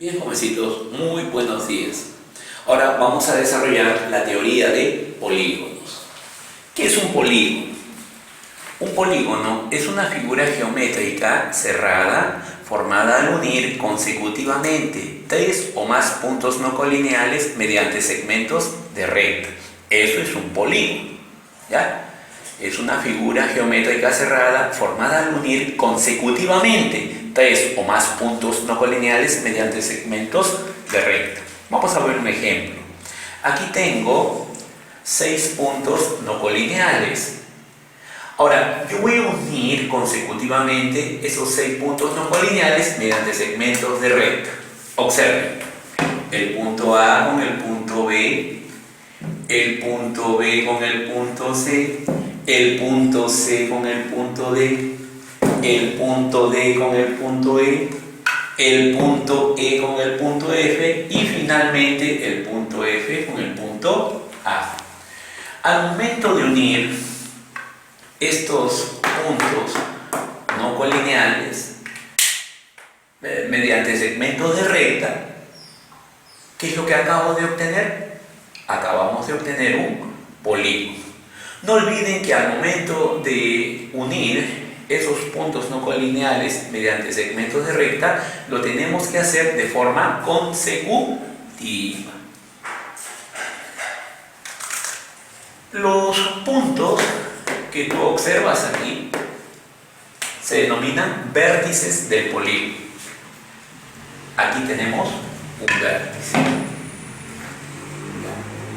Bien, jovencitos, muy buenos días. Ahora vamos a desarrollar la teoría de polígonos. ¿Qué es un polígono? Un polígono es una figura geométrica cerrada formada al unir consecutivamente tres o más puntos no colineales mediante segmentos de recta. Eso es un polígono, ¿ya? Es una figura geométrica cerrada formada al unir consecutivamente tres o más puntos no colineales mediante segmentos de recta. Vamos a ver un ejemplo. Aquí tengo 6 puntos no colineales. Ahora, yo voy a unir consecutivamente esos 6 puntos no colineales mediante segmentos de recta. Observen, el punto A con el punto B, el punto B con el punto C, el punto C con el punto D, el punto D con el punto E, el punto E con el punto F y finalmente el punto F con el punto A. Al momento de unir estos puntos no colineales mediante segmentos de recta, ¿qué es lo que acabo de obtener? Acabamos de obtener un polígono. No olviden que al momento de unir esos puntos no colineales mediante segmentos de recta, lo tenemos que hacer de forma consecutiva. Los puntos que tú observas aquí se denominan vértices del polígono. Aquí tenemos un vértice.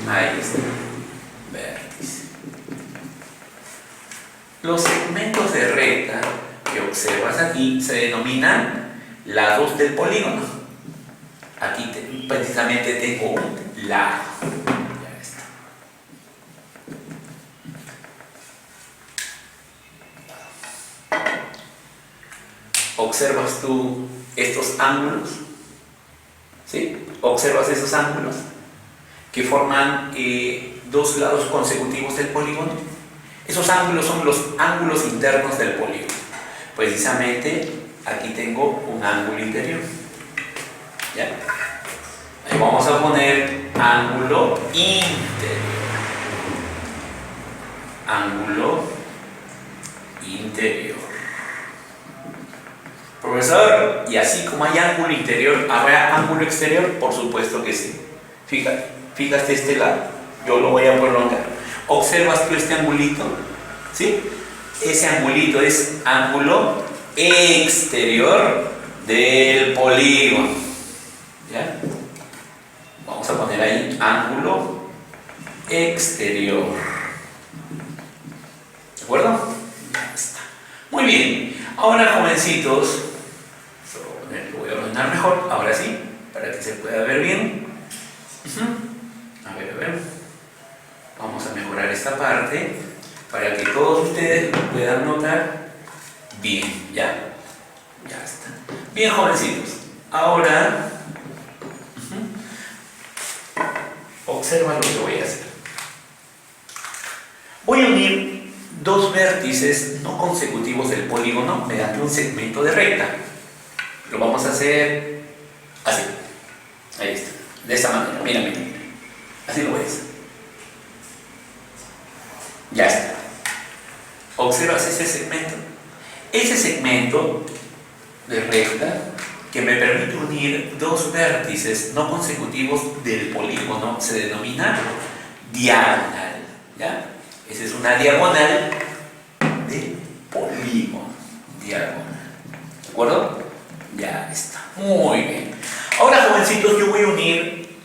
Ahí está. Vértice. Los segmentos de recta que observas aquí se denominan lados del polígono. Aquí precisamente tengo un lado. Ya está. ¿Observas tú estos ángulos? ¿Sí? ¿Observas esos ángulos que forman dos lados consecutivos del polígono? Esos ángulos son los ángulos internos del polígono. Precisamente aquí tengo un ángulo interior. ¿Ya? Ahí vamos a poner ángulo interior. Ángulo interior. Profesor, ¿y así como hay ángulo interior, habrá ángulo exterior? Por supuesto que sí. Fíjate este lado. Yo lo voy a prolongar. ¿Observas tú este angulito? ¿Sí? Ese angulito es ángulo exterior del polígono. ¿Ya? Vamos a poner ahí ángulo exterior. ¿De acuerdo? Ya está. Muy bien. Ahora, jovencitos, lo voy a ordenar mejor. Ahora sí, para que se pueda ver bien. A ver. Vamos a mejorar esta parte para que todos ustedes lo puedan notar bien. Ya está. Bien, jovencitos. Ahora, observa lo que voy a hacer. Voy a unir dos vértices no consecutivos del polígono mediante un segmento de recta. Lo vamos a hacer así. Ahí está. De esta manera. Mira. Así lo ves. Ya está. ¿Observas ese segmento? Ese segmento de recta que me permite unir dos vértices no consecutivos del polígono se denomina diagonal. ¿Ya? Esa es una diagonal del polígono. Diagonal. ¿De acuerdo? Ya está. Muy bien. Ahora, jovencitos, yo voy a unir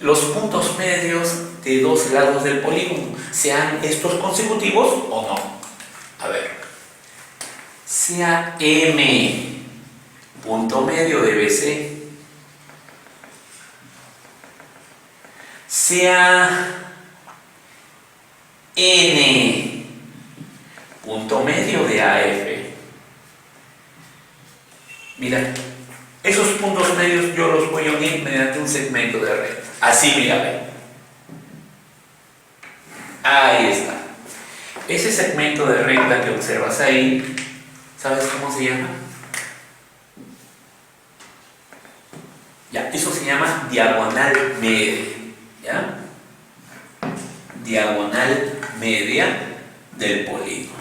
los puntos medios de dos lados del polígono, sean estos consecutivos o no. A ver, sea M, punto medio de BC, sea N, punto medio de AF. Mira, esos puntos medios yo los voy a unir mediante un segmento de recta. Así, mira. Ahí está. Ese segmento de recta que observas ahí, ¿sabes cómo se llama? Ya, eso se llama diagonal media. ¿Ya? Diagonal media del polígono.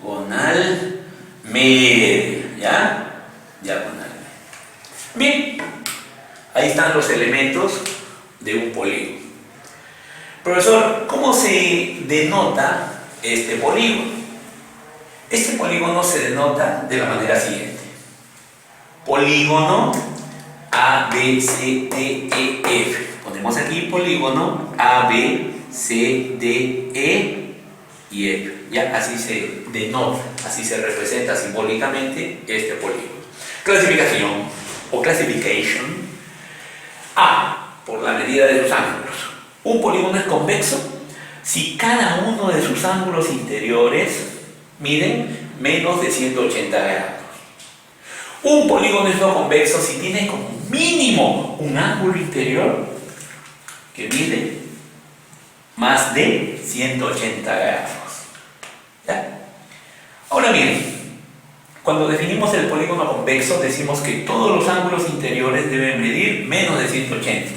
Diagonal media. ¿Ya? Diagonal media. Bien, ahí están los elementos de un polígono. Profesor, ¿cómo se denota este polígono? Este polígono se denota de la manera siguiente. Polígono A, B, C, D, E, F. Ponemos aquí polígono A, B, C, D, E y F. Ya, así se denota, así se representa simbólicamente este polígono. Clasificación o classification. A, por la medida de sus ángulos. Un polígono es convexo si cada uno de sus ángulos interiores miden menos de 180 grados. Un polígono es no convexo si tiene como mínimo un ángulo interior que mide más de 180 grados. ¿Ya? Ahora bien, cuando definimos el polígono convexo decimos que todos los ángulos interiores deben medir menos de 180,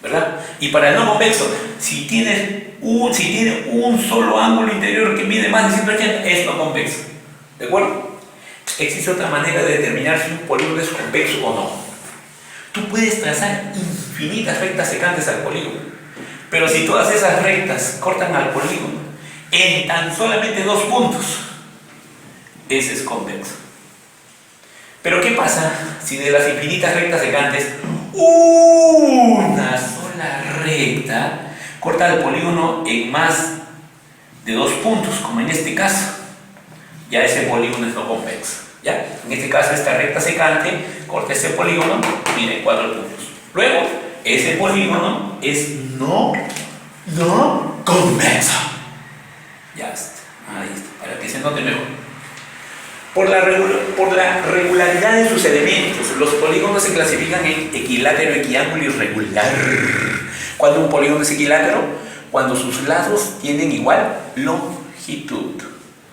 ¿verdad? Y para el no convexo, si tiene un solo ángulo interior que mide más de 180, es no convexo. ¿De acuerdo? Existe otra manera de determinar si un polígono es convexo o no. Tú puedes trazar infinitas rectas secantes al polígono, pero si todas esas rectas cortan al polígono en tan solamente 2 puntos, ese es convexo. Pero ¿qué pasa si de las infinitas rectas secantes una sola recta corta el polígono en más de 2 puntos, como en este caso? Ya ese polígono es no convexo. ¿Ya? En este caso esta recta secante corta ese polígono, miren, 4 puntos. Luego, ese polígono es no convexo. Ya está, ahí está, para que se note mejor. Por la regularidad de sus elementos, los polígonos se clasifican en equilátero, equiángulo y regular. ¿Cuándo un polígono es equilátero? Cuando sus lados tienen igual longitud.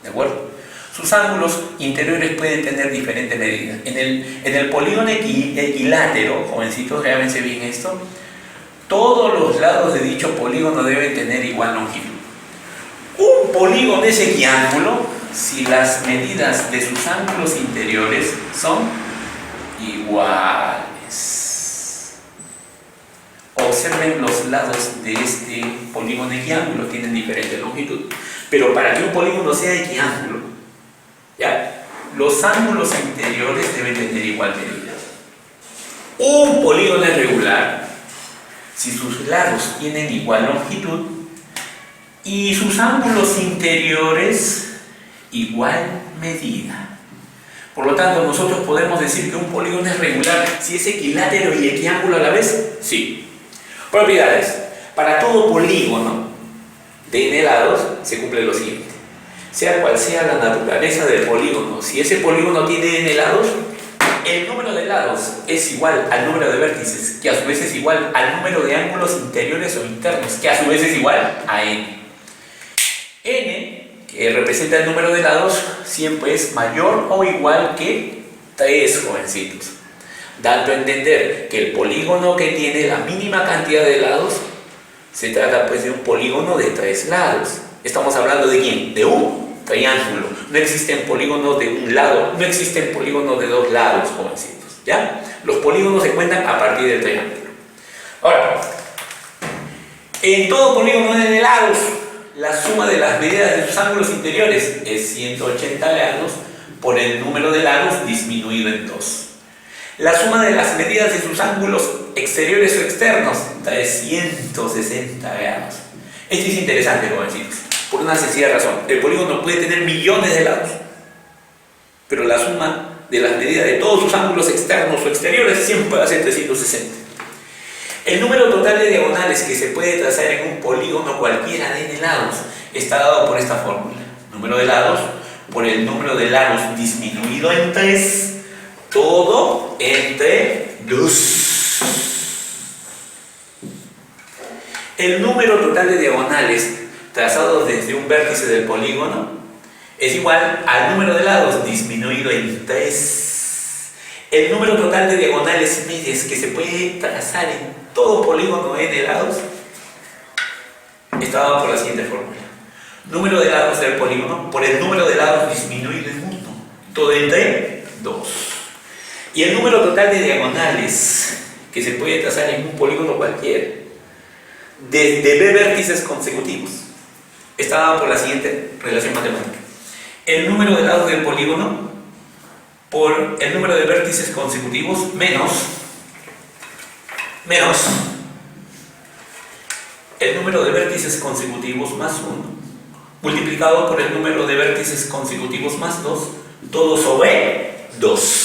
¿De acuerdo? Sus ángulos interiores pueden tener diferentes medidas. En el polígono equilátero, jovencitos, grábense bien esto, todos los lados de dicho polígono deben tener igual longitud. Un polígono es equiángulo si las medidas de sus ángulos interiores son iguales. Observen los lados de este polígono equiángulo, tienen diferente longitud. Pero para que un polígono sea equiángulo, ¿ya? Los ángulos interiores deben tener igual medida. Un polígono es regular si sus lados tienen igual longitud y sus ángulos interiores igual medida. Por lo tanto, nosotros podemos decir que un polígono es regular si es equilátero y equiángulo a la vez. Sí. Propiedades. Para todo polígono de n lados se cumple lo siguiente. Sea cual sea la naturaleza del polígono, si ese polígono tiene n lados, el número de lados es igual al número de vértices, que a su vez es igual al número de ángulos interiores o internos, que a su vez es igual a n. N, que representa el número de lados, siempre es mayor o igual que 3, jovencitos. Dando a entender que el polígono que tiene la mínima cantidad de lados se trata pues de un polígono de 3 lados. Estamos hablando de ¿quién? De un triángulo. No existen polígonos de un lado, no existen polígonos de 2 lados, jovencitos. ¿Ya? Los polígonos se cuentan a partir del triángulo. Ahora, en todo polígono de lados, la suma de las medidas de sus ángulos interiores es 180 grados por el número de lados disminuido en 2. La suma de las medidas de sus ángulos exteriores o externos da 160 grados. Esto es interesante, jovencitos, por una sencilla razón. El polígono puede tener millones de lados, pero la suma de las medidas de todos sus ángulos externos o exteriores siempre va a ser 360. El número total de diagonales que se puede trazar en un polígono cualquiera de n lados está dado por esta fórmula. Número de lados por el número de lados disminuido en 3, todo entre 2. El número total de diagonales trazados desde un vértice del polígono es igual al número de lados disminuido en 3. El número total de diagonales medias que se puede trazar en todo polígono n de lados está dado por la siguiente fórmula. Número de lados del polígono por el número de lados disminuido en 1, todo entre 2. Y el número total de diagonales que se puede trazar en un polígono cualquiera desde B vértices consecutivos está dado por la siguiente relación matemática. El número de lados del polígono por el número de vértices consecutivos menos el número de vértices consecutivos más 1 multiplicado por el número de vértices consecutivos más 2, todo sobre 2.